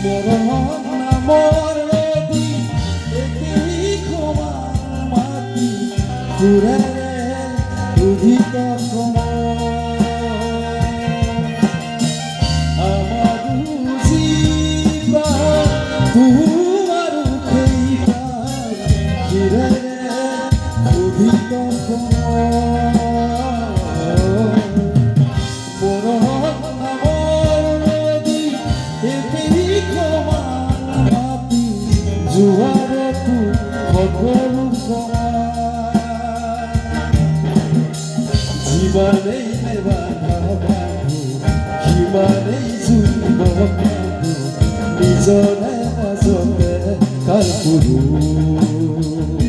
মৰম নামৰেদি একেই সমান মাটি সুৰেৰে উদিত আমাৰ জীৱা তোমাৰো সেইবা সুৰেৰে উদিত জোৱাৰতো সকলো যিমানেই নেবাধা বান্ধো সিমানেই জুৰিব কান্ধো নিজৰে মাজতে কাল পুৰো